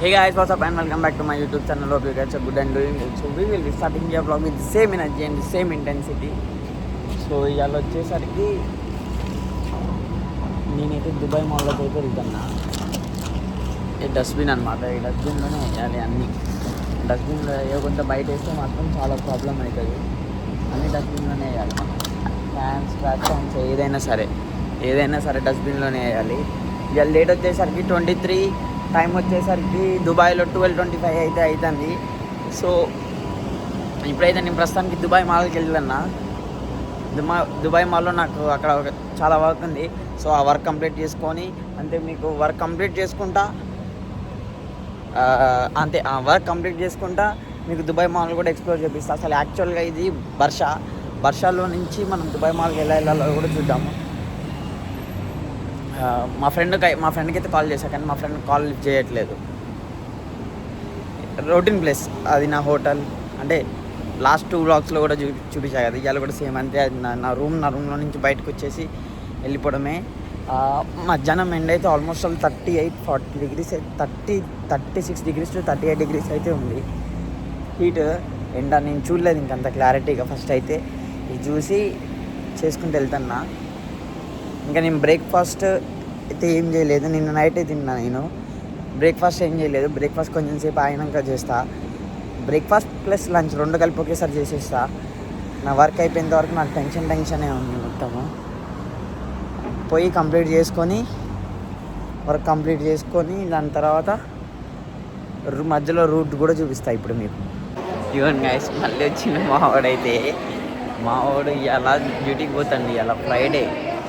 Hey guys, what's up and welcome back to my YouTube channel. Hope you guys are good and doing good. So we will be starting your vlog with the same energy and the same intensity. So ఇవాళ వచ్చేసరికి నేనైతే Dubai మాల్లోకి అయితే వెళ్తున్నా. ఈ dustbin అనమాట, ఈ డస్ట్బిన్లోనే వేయాలి అన్నీ. డస్ట్బిన్లో వేయకుండా బయట వేస్తే మాత్రం చాలా ప్రాబ్లం అవుతుంది. అన్ని డస్ట్బిన్లోనే వేయాలి. ఫ్యాన్స్, ట్రాక్ ఫ్యాన్స్ ఏదైనా సరే డస్ట్బిన్లోనే వేయాలి. ఇవాళ డేట్ వచ్చేసరికి 23, టైం వచ్చేసరికి దుబాయ్లో 12:25 అయితే అవుతుంది. సో ఇప్పుడైతే నేను ప్రస్తుతానికి దుబాయ్ మాల్కి వెళ్తున్నా. దుబాయ్ మాల్లో నాకు అక్కడ చాలా వర్క్ ఉంది. సో ఆ వర్క్ కంప్లీట్ చేసుకొని మీకు వర్క్ కంప్లీట్ చేసుకుంటా ఆ వర్క్ కంప్లీట్ చేసుకుంటా మీకు దుబాయ్ మాల్ కూడా ఎక్స్ప్లోర్ చేపిస్తా. అసలు యాక్చువల్గా ఇది వర్షాలో నుంచి మనం దుబాయ్ మాల్కి వెళ్ళాలో కూడా చూద్దాము. మా ఫ్రెండ్కి అయితే కాల్ చేశా, కానీ మా ఫ్రెండ్ కాల్ లిఫ్ట్ చేయట్లేదు. రొటీన్ ప్లేస్ అది, నా హోటల్. అంటే లాస్ట్ 2 వ్లాగ్స్లో కూడా చూపించా కదా, ఇవాళ కూడా సేమ్ అంతే. అది నా రూమ్లో నుంచి బయటకు వచ్చేసి వెళ్ళిపోవడమే. మధ్యాహ్నం ఎండ్ అయితే almost 38-40 degrees, 36 degrees to 38 degrees అయితే ఉంది హీట్. ఎండ నేను చూడలేదు ఇంకంత క్లారిటీగా. ఫస్ట్ అయితే ఇది చూసి చేసుకుంటూ వెళ్తున్నా. ఇంకా నేను బ్రేక్ఫాస్ట్ అయితే ఏం చేయలేదు. నిన్న నైట్ అయితే తిన్నా. నేను బ్రేక్ఫాస్ట్ ఏం చేయలేదు. బ్రేక్ఫాస్ట్ కొంచెం సేపు అయినాక చేస్తా. బ్రేక్ఫాస్ట్ ప్లస్ లంచ్ 2 కలిపి ఒకేసారి చేసేస్తా. నా వర్క్ అయిపోయేంత వరకు నాకు టెన్షనే ఉంది మొత్తము. పోయి వర్క్ కంప్లీట్ చేసుకొని దాని తర్వాత మధ్యలో రూట్ కూడా చూపిస్తా ఇప్పుడు మీకు. ఈవెన్ గైస్, మళ్ళీ వచ్చిన మావాడు ఇవాళ డ్యూటీకి పోతాండి. ఇవాళ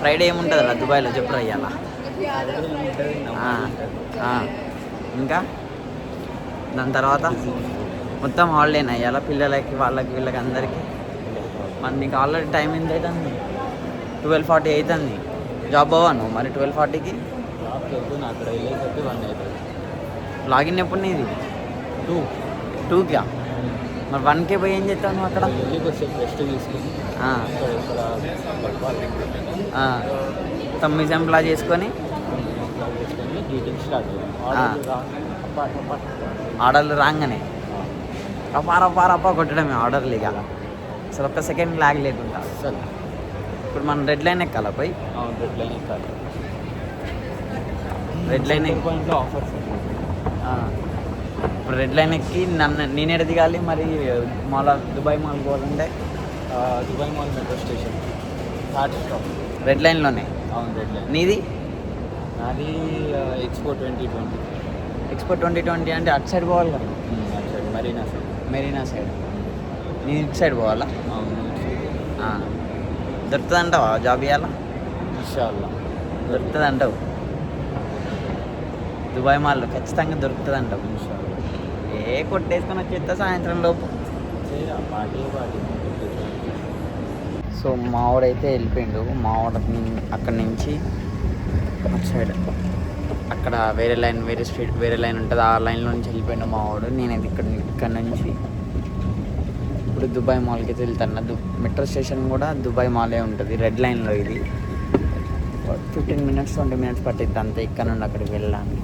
ఫ్రైడే ఏముంటుంది అలా దుబాయ్లో, చెప్పురా ఇవాళ. ఇంకా దాని తర్వాత మొత్తం హాలిడేనా ఇవాళ పిల్లలకి, వీళ్ళకి అందరికీ. మరి నీకు ఆల్రెడీ టైం ఎంత అవుతుంది? 12:40 అవుతుంది. జాబ్ పోవా నువ్వు మరి 12:40కి? అక్కడ వెళ్ళేసరికి 1 అవుతుంది. లాగిన్ ఎప్పుడు నీది? 2కా? మరి 1కే పోయి ఏం చేస్తావు నువ్వు అక్కడ? రెస్ట్ తీసుకుని మ్యూజియంలా చేసుకొని డ్యూటీ స్టార్ట్ ఆర్డర్లు రాగానే రప్ప కొట్టడమే ఆర్డర్లు. ఇక అసలు ఒక్క సెకండ్ లాగ్ లేకుండా. అసలు ఇప్పుడు మనం రెడ్ లైన్ ఎక్కాలా పోయి? రెడ్ లైన్ ఎక్కాలి. రెడ్ లైన్ పాయింట్లో ఆఫర్స్. ఇప్పుడు రెడ్ లైన్ ఎక్కి నేను ఎడ దిగాలి మరి? దుబాయ్ మాల్ పోవాలంటే Dubai mall metro station third stop red లైన్లోనే. అవును, రెడ్ లైన్. నీది? నాది ఎక్స్పో 2020. ఎక్స్పో 2020 అంటే అటు సైడ్ పోవాలి కదా? అటు సైడ్ మెరీనా సైడ్. నేను ఇటు సైడ్ పోవాలా? దొరుకుతుంది అంటావా జాబ్ ఇవ్వాలా? ఇన్షాల్లా దొరుకుతుంది అంటావు? దుబాయ్ మాల్లో ఖచ్చితంగా దొరుకుతుంది అంటావు? ఇన్షాల్లా. కొట్టేసుకొని వచ్చేస్తా సాయంత్రం లోపు. పార్టీ. సో మావాడైతే వెళ్ళిపోయిండు. మావాడు అక్కడి నుంచి అటు సైడ్ అక్కడ వేరే స్ట్రీట్ వేరే లైన్ ఉంటుంది, ఆ లైన్లో నుంచి వెళ్ళిపోయిండు మావాడు. నేనైతే ఇక్కడ నుంచి ఇప్పుడు దుబాయ్ మాల్కి అయితే వెళ్తాను. మెట్రో స్టేషన్ కూడా దుబాయ్ మాలే ఉంటుంది, రెడ్ లైన్లో. ఇది 15 minutes 20 minutes పట్టిద్ది అంతే ఇక్కడ నుండి అక్కడికి వెళ్ళడానికి.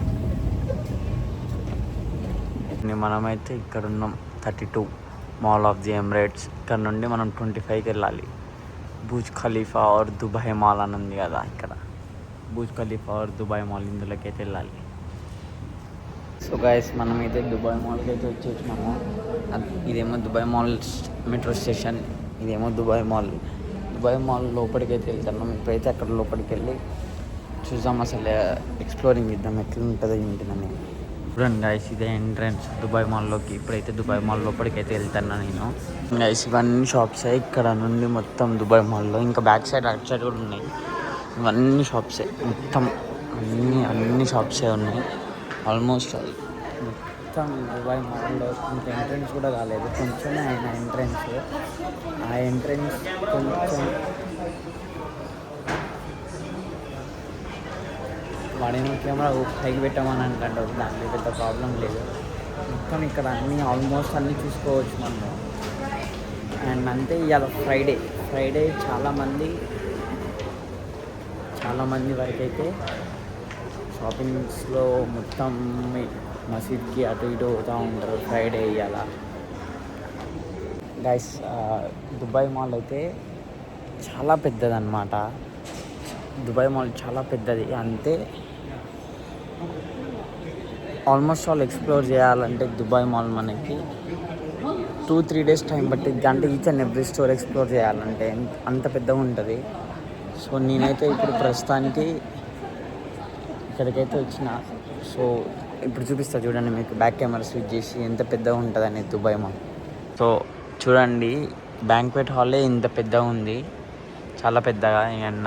మనమైతే ఇక్కడ ఉన్నాం 32 మాల్ ఆఫ్ ది ఎమిరేట్స్. ఇక్కడ నుండి మనం 25కి వెళ్ళాలి. Burj Khalifa or Dubai Mall అని ఉంది కదా, ఇక్కడ Burj Khalifa or Dubai Mall, ఇందులోకి అయితే వెళ్ళాలి. సో గైస్, మనమైతే దుబాయ్ మాల్కి అయితే వచ్చేసినాము. ఇదేమో దుబాయ్ మాల్ మెట్రో స్టేషన్, ఇదేమో దుబాయ్ మాల్. దుబాయ్ మాల్ లోపలికి అయితే వెళ్తున్నాం. ఇప్పుడైతే అక్కడ లోపలికి వెళ్ళి చూద్దాం, అసలు ఎక్స్ప్లోరింగ్ ఇద్దాం ఎట్లా ఉంటుందో ఏంటిదని. చూడండి గైస్, ఇదే ఎంట్రన్స్ దుబాయ్ మాల్లోకి. ఇప్పుడైతే దుబాయ్ మాల్ లోపలికి అయితే వెళ్తున్నా నేను. గైస్, ఇవన్నీ షాప్సే ఇక్కడ నుండి మొత్తం దుబాయ్ మాల్లో. ఇంకా బ్యాక్ సైడ్ అటు సైడ్ కూడా ఉన్నాయి. ఇవన్నీ షాప్సే మొత్తం, అన్ని షాప్సే ఉన్నాయి ఆల్మోస్ట్. మొత్తం దుబాయ్ మాల్లో ఇంకా ఎంట్రన్స్ కూడా కాలేదు, కొంచెమే అయిన ఎంట్రన్స్. ఆ ఎంట్రన్స్ కొంచెం వాడేమో కెమెరా పైకి పెట్టామని అంటాడు, దాంట్లో పెద్ద ప్రాబ్లం లేదు. మొత్తం ఇక్కడ ఆల్మోస్ట్ అన్నీ చూసుకోవచ్చు మనము. అండ్ అంతే, ఇవాళ ఫ్రైడే చాలామంది వరకు అయితే షాపింగ్స్లో మొత్తం మసీద్కి అటు ఇటు పోతూ ఉంటారు ఫ్రైడే ఇవాళ. గైస్ దుబాయ్ మాల్ అయితే చాలా పెద్దదన్నమాట. దుబాయ్ మాల్ చాలా పెద్దది. అంతే ఆల్మోస్ట్ ఆల్ ఎక్స్ప్లోర్ చేయాలంటే దుబాయ్ మాల్ మనకి 2-3 డేస్ టైం పట్టింది. అంటే each and every store explore చేయాలంటే అంత పెద్దగా ఉంటుంది. సో నేనైతే ఇప్పుడు ప్రస్తుతానికి ఇక్కడికైతే వచ్చిన. సో ఇప్పుడు చూపిస్తా చూడండి మీకు, బ్యాక్ కెమెరా స్విచ్ చేసి ఎంత పెద్దగా ఉంటుంది అనేది దుబాయ్ మాల్. సో చూడండి, బ్యాంక్వెట్ హాలే ఇంత పెద్దగా ఉంది, చాలా పెద్దగా.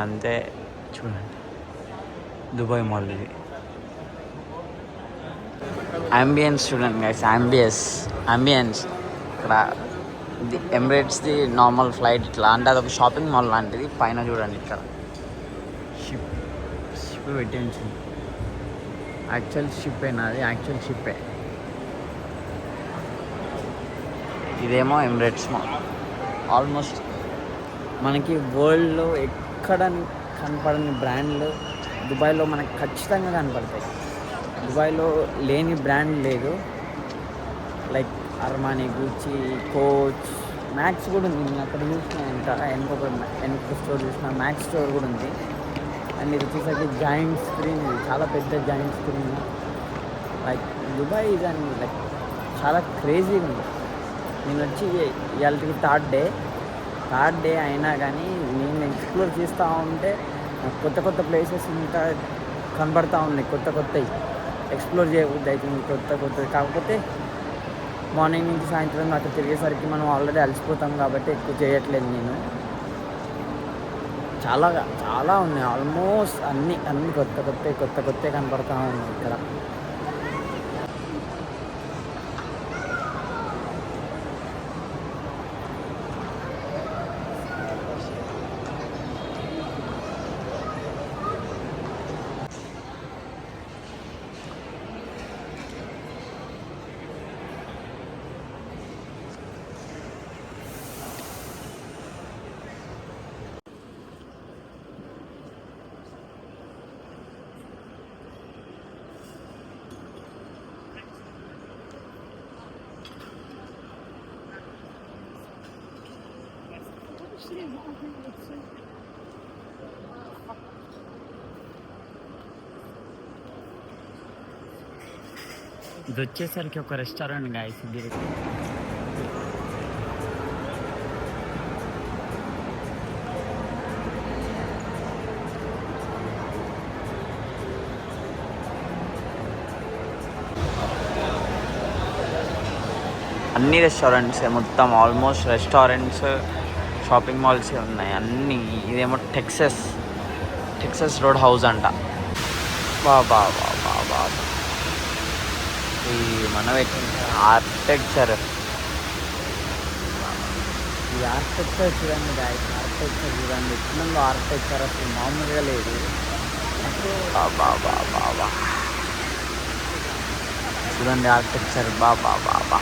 అంతే చూడండి దుబాయ్ మాల్ ఇది. అంబియన్స్ చూడండి గైస్, అంబియన్స్ ఇక్కడ ఎమిరేట్స్ది నార్మల్ ఫ్లైట్ ఇట్లా అంటే అదొక షాపింగ్ మాల్ లాంటిది. పైన చూడండి ఇక్కడ షిప్ పెట్టి ఉంచింది. యాక్చువల్ షిప్ అయినా అది యాక్చువల్ షిప్పే. ఇదేమో ఎమిరేట్స్ మాల్. ఆల్మోస్ట్ మనకి వరల్డ్లో ఎక్కడ కనపడని బ్రాండ్లు దుబాయ్లో మనకు ఖచ్చితంగా కనపడతాయి. దుబాయ్లో లేని బ్రాండ్ లేదు. లైక్ అర్మానీ, గూచి, కోచ్, మ్యాక్స్ కూడా ఉంది. నేను అక్కడ చూసిన వెనక స్టోర్ చూసిన మ్యాక్స్ స్టోర్ కూడా ఉంది. అండ్ ఇది వచ్చేసరికి జాయింట్ స్క్రీన్, ఇది చాలా పెద్ద జాయింట్ స్క్రీన్. లైక్ దుబాయ్ దాన్ని లైక్ చాలా క్రేజీగా ఉంది. నేను వచ్చి ఇవాళకి థర్డ్ డే అయినా కానీ నేను ఎక్స్ప్లోర్ చేస్తూ ఉంటే కొత్త కొత్త ప్లేసెస్ ఇంకా కనబడతా ఉన్నాయి. కొత్తవి ఎక్స్ప్లోర్ చేయబుద్ది అవుతుంది, కొత్తది. కాకపోతే మార్నింగ్ నుంచి సాయంత్రం దాకా తిరిగేసరికి మనం ఆల్రెడీ అలసిపోతాం కాబట్టి ఎక్కువ చేయట్లేదు నేను. చాలా ఉన్నాయి. ఆల్మోస్ట్ అన్ని కొత్త కనపడతా ఉన్నాయి ఇక్కడ. ఇది వచ్చేసరికి ఒక రెస్టారెంట్ గాయస్. ఇది అన్ని రెస్టారెంట్సే, మొత్తం ఆల్మోస్ట్ రెస్టారెంట్స్, షాపింగ్ మాల్సే ఉన్నాయి అన్నీ. ఇదేమో టెక్సస్ రోడ్ హౌస్ అంట. బాబా ఈ మనం ఆర్కిటెక్చర్ చూడండి గాయస్. ఆర్కిటెక్చర్ చూడండి ఎట్లుందో. ఆర్కిటెక్చర్ అసలు మామూలుగా లేదు. బాబా చూడండి ఆర్కిటెక్చర్. బాబా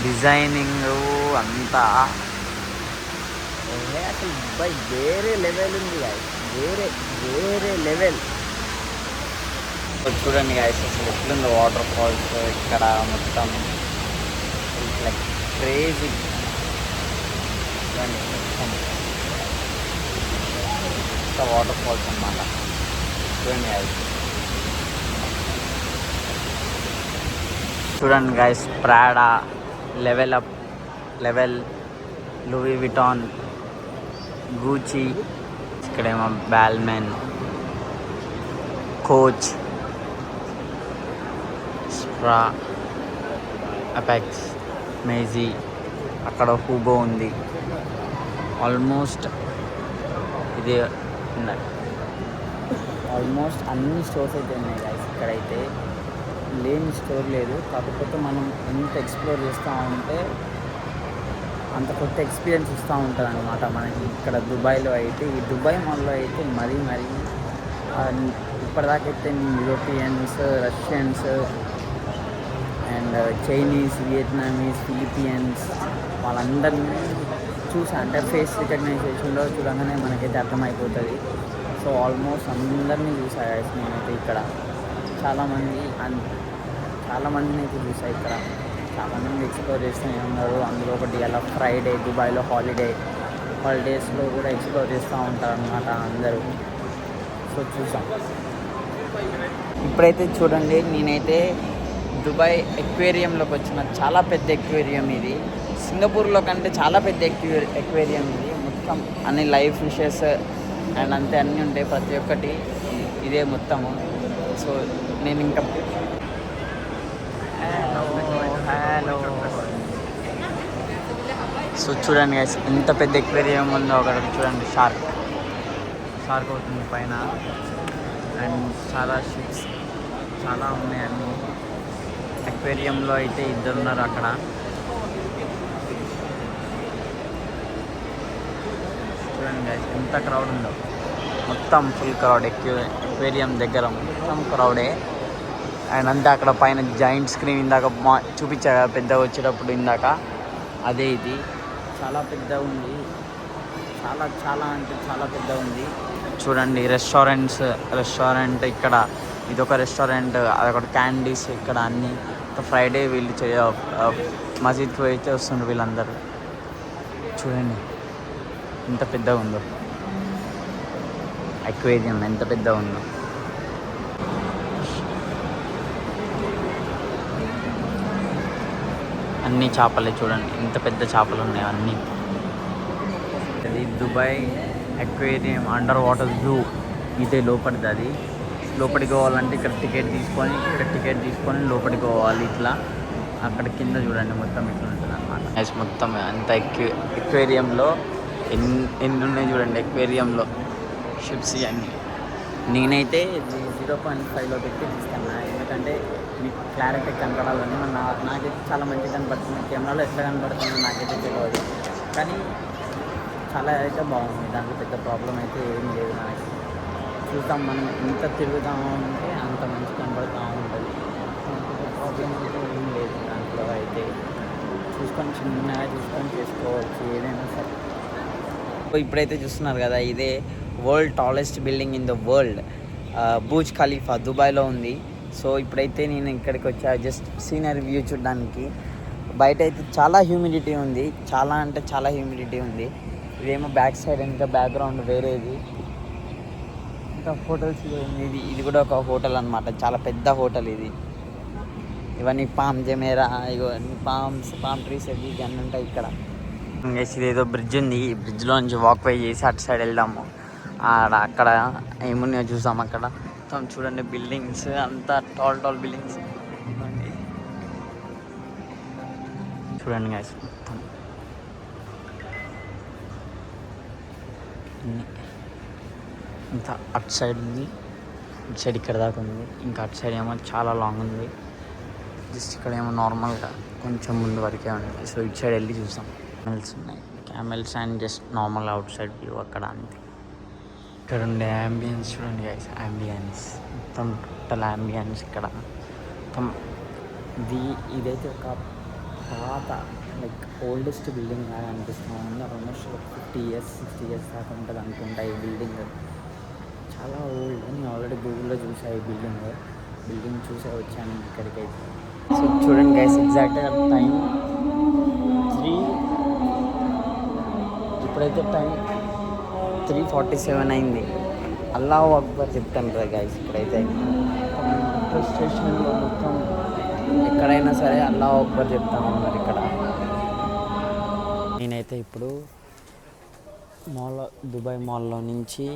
డిజైనింగ్ అంతా అసలు వేరే లెవెల్ ఉంది గాయస్, వేరే లెవెల్. చూడండి గాయస్ అసలు ఎట్లుందో వాటర్ ఫాల్స్ ఇక్కడ మొత్తం లైక్ క్రేజీ. చూడండి మొత్తం వాటర్ ఫాల్స్ అన్నమాట. చూడండి గాయస్, చూడండి guys. Prada, level, Louis Vuitton, ఇక్కడేమో బాల్మెన్, కోచ్, స్ప్రా, అపెక్స్, మేజీ, అక్కడ హూగో ఉంది. ఆల్మోస్ట్ ఇది ఆల్మోస్ట్ అన్ని స్టోర్స్ అయితే ఉన్నాయి గాయస్. ఇక్కడైతే లేని స్టోర్ లేదు. కాకపోతే మనం ఎంత ఎక్స్ప్లోర్ చేస్తూ ఉంటే అంత కొత్త ఎక్స్పీరియన్స్ ఇస్తూ ఉంటుంది అనమాట మనకి. ఇక్కడ దుబాయ్లో అయితే, ఈ దుబాయ్ మాల్లో అయితే మరీ ఇప్పటిదాకైతే Europeans, Russians and Chinese, Vietnamese, Filipinos వాళ్ళందరినీ చూసా. అంటే ఫేస్ రికగ్నైజేషన్లో చూడగానే మనకైతే అర్థమైపోతుంది. సో ఆల్మోస్ట్ అందరినీ చూసా guys నేనైతే ఇక్కడ. చాలామందిని అయితే చూసా ఇక్కడ. చాలామంది ఎక్స్ప్లోర్ చేస్తూనే ఉన్నారు. అందులో ఒకటి అలా ఫ్రైడే దుబాయ్లో హాలిడేస్లో కూడా ఎక్స్ప్లోర్ చేస్తూ ఉంటారు అన్నమాట అందరూ. సో చూసాం. ఇప్పుడైతే చూడండి, నేనైతే దుబాయ్ ఎక్వేరియంలోకి వచ్చిన. చాలా పెద్ద ఎక్వేరియం ఇది. సింగపూర్లో కంటే చాలా పెద్ద ఎక్వేరియం ఇది. మొత్తం అన్ని లైవ్ ఫిషెస్ అండ్ అంతే అన్నీ ఉంటాయి. ప్రతి ఒక్కటి ఇదే మొత్తము. సో నేను ఇంకా హలో సో చూడండి గైస్, ఎంత పెద్ద ఎక్వేరియం ఉందో అక్కడ చూడండి. షార్క్ అవుతుంది పైన. అండ్ చాలా షిప్స్ చాలా ఉన్నాయి అన్నీ. ఎక్వేరియంలో అయితే ఇద్దరు ఉన్నారు అక్కడ. చూడండి గైస్ ఎంత క్రౌడ్ ఉందో. మొత్తం ఫుల్ క్రౌడ్. ఎక్వేరియం దగ్గర మొత్తం క్రౌడే. అండ్ అంతే అక్కడ పైన జాయింట్ స్క్రీన్ ఇందాక చూపించా పెద్దగా వచ్చేటప్పుడు ఇందాక, అదే ఇది. చాలా పెద్ద ఉంది. చాలా అంటే చాలా పెద్ద ఉంది. చూడంండి రెస్టారెంట్ ఇక్కడ ఇదొక రెస్టారెంట్, అదొకటి క్యాండీస్ ఇక్కడ అన్నీ. ఫ్రైడే వీళ్ళు మసీద్కి అయితే వస్తుండ్రు వీళ్ళందరూ. చూడండి ఎంత పెద్దగా ఉందో అక్వేరియం, ఎంత పెద్దగా ఉందో. అన్ని చేపలే చూడండి, ఎంత పెద్ద చేపలు ఉన్నాయి అన్నీ. అది Dubai aquarium under water zoo. ఇదే లోపలిది. అది లోపలికి పోవాలంటే ఇక్కడ టికెట్ తీసుకొని లోపలికి పోవాలి. ఇట్లా అక్కడ కింద చూడండి మొత్తం ఇట్లా ఉంటుంది అన్నమాట. మొత్తం అంత ఎక్వేరియంలో ఎన్ని ఉన్నాయి చూడండి. ఎక్వేరియంలో షిప్స్ అన్నీ. నేనైతే 0.5లో పెట్టి తీస్తాను, ఎందుకంటే మీకు క్లారిటీ కనపడాలని. నాకైతే చాలా మంచిగా కనపడుతుంది. కెమెరాలో ఎట్లా కనపడుతుందో నాకైతే తెలియదు, కానీ చాలా అయితే బాగుంది. దాంట్లో పెద్ద ప్రాబ్లం అయితే ఏం లేదు. మనకి చూద్దాం, మనం ఎంత తిరుగుతూ ఉంటే అంత మంచి కనపడుతూ ఉంటుంది. ప్రాబ్లం అయితే ఏం లేదు దాంట్లో. అయితే చిన్నగా చూసుకొని చేసుకోవచ్చు ఏదైనా సరే. ఇప్పుడైతే చూస్తున్నారు కదా, ఇదే world tallest building in the world. Booze ఖలీఫా దుబాయ్లో ఉంది. సో ఇప్పుడైతే నేను ఇక్కడికి వచ్చా జస్ట్ సీనరీ వ్యూ చూడడానికి. బయట అయితే చాలా హ్యూమిడిటీ ఉంది, చాలా అంటే చాలా హ్యూమిడిటీ ఉంది. ఇదేమో బ్యాక్ సైడ్ ఇంకా బ్యాక్గ్రౌండ్ వేరేది. ఇంకా హోటల్స్ ఇది కూడా ఒక హోటల్ అనమాట. చాలా పెద్ద హోటల్ ఇది. ఇవన్నీ పామ్ జమేరా, ఇవన్నీ పామ్ ట్రీస్ అవి అన్నీ ఉంటాయి ఇక్కడ. ఇదేదో బ్రిడ్జ్ ఉంది. ఈ బ్రిడ్జ్లో నుంచి వాక్వే చేసి అటు సైడ్ వెళ్దాము. అక్కడ ఏమున్నాయో చూసాం. అక్కడ మొత్తం చూడండి బిల్డింగ్స్, అంతా టాల్ బిల్డింగ్స్ చూడండి గైస్. మొత్తం ఇంత అటు సైడ్ ఉంది, ఇటు సైడ్ ఇక్కడ దాకా ఉంది. ఇంకా అటు సైడ్ ఏమో చాలా లాంగ్ ఉంది. జస్ట్ ఇక్కడ ఏమో నార్మల్గా కొంచెం ముందు వరకే ఉంది. సో ఇటు సైడ్ వెళ్ళి చూసాం. Camels and just normal out side view అక్కడ అంతే. ఇక్కడ ఉండే యాంబియన్స్ చూడండి గైస్. మొత్తం టోటల్ యాంబియన్స్ ఇక్కడ మొత్తం. ఇదైతే ఒక పాత లైక్ ఓల్డెస్ట్ బిల్డింగ్ లాగా అనిపిస్తూ ఉంది. ఆల్మోస్ట్ 50 years 60 years దాకా ఉంటుంది అనుకుంటా ఈ బిల్డింగ్. చాలా ఓల్డ్. నేను ఆల్రెడీ గూగుల్లో చూసా ఈ బిల్డింగ్ చూసే వచ్చాను ఇక్కడికైతే. సో చూడండి గైస్, ఎగ్జాక్ట్గా టైం 3, ఇప్పుడైతే టైం 3:47 అయింది. అల్లాహు అక్బర్ చెప్తాను కదా గైస్. ఇక్కడైతే మెట్రో స్టేషన్లో మొత్తం ఎక్కడైనా సరే అల్లాహు అక్బర్ చెప్తాను అన్నారు ఇక్కడ. నేనైతే ఇప్పుడు దుబాయ్ మాల్లో నుంచి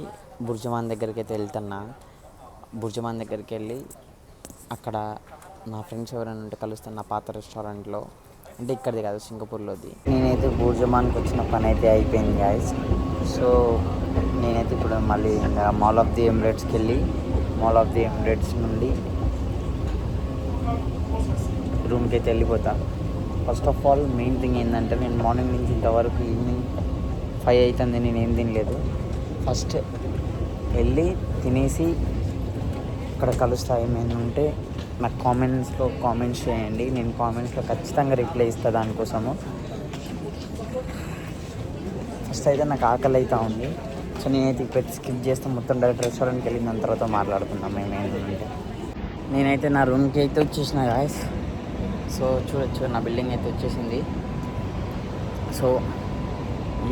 బుర్జమాన్ దగ్గరికి అయితే వెళ్తున్నా. బుర్జమాన్ దగ్గరికి వెళ్ళి అక్కడ నా ఫ్రెండ్స్ ఎవరైనా ఉంటే కలుస్తాను నా పాత రెస్టారెంట్లో. అంటే ఇక్కడిది కాదు, సింగపూర్లోది. నేనైతే బుర్జమాన్కి వచ్చిన పని అయితే అయిపోయింది గాయస్. సో నేనైతే ఇప్పుడు మళ్ళీ మాల్ ఆఫ్ ది ఎమిరేట్స్కి వెళ్ళి మాల్ ఆఫ్ ది ఎమిరేట్స్ నుండి రూమ్కి అయితే వెళ్ళిపోతా. First of all main thing ఏంటంటే, నేను మార్నింగ్ నుంచి ఇంతవరకు ఈవినింగ్ 5 అవుతుంది, నేను ఏం తినలేదు. ఫస్ట్ వెళ్ళి తినేసి ఇక్కడ కలుస్తా. ఏమైనా ఉంటే నాకు కామెంట్స్ చేయండి. నేను కామెంట్స్లో ఖచ్చితంగా రిప్లై ఇస్తాను దానికోసము. ఫస్ట్ అయితే నాకు ఆకలి అవుతూ ఉంది. సో సో నేనైతే ఇప్పుడు స్కిప్ చేస్తే మొత్తం డైరెక్ట్ రెస్టారెంట్కి వెళ్ళిన దాని తర్వాత మాట్లాడుకుందాం మేము ఏంటంటే. నేనైతే నా రూమ్కి అయితే వచ్చేసిన గాయస్. సో చూడొచ్చు నా బిల్డింగ్ అయితే వచ్చేసింది. సో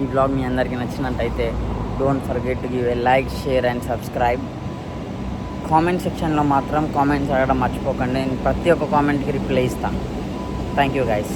ఈ బ్లాగ్ మీ అందరికీ నచ్చినట్టయితే don't forget to give a like, share and subscribe. Comment సెక్షన్లో మాత్రం కామెంట్స్ అడగడం మర్చిపోకండి. నేను ప్రతి ఒక్క కామెంట్కి రిప్లై ఇస్తాను. Thank you guys.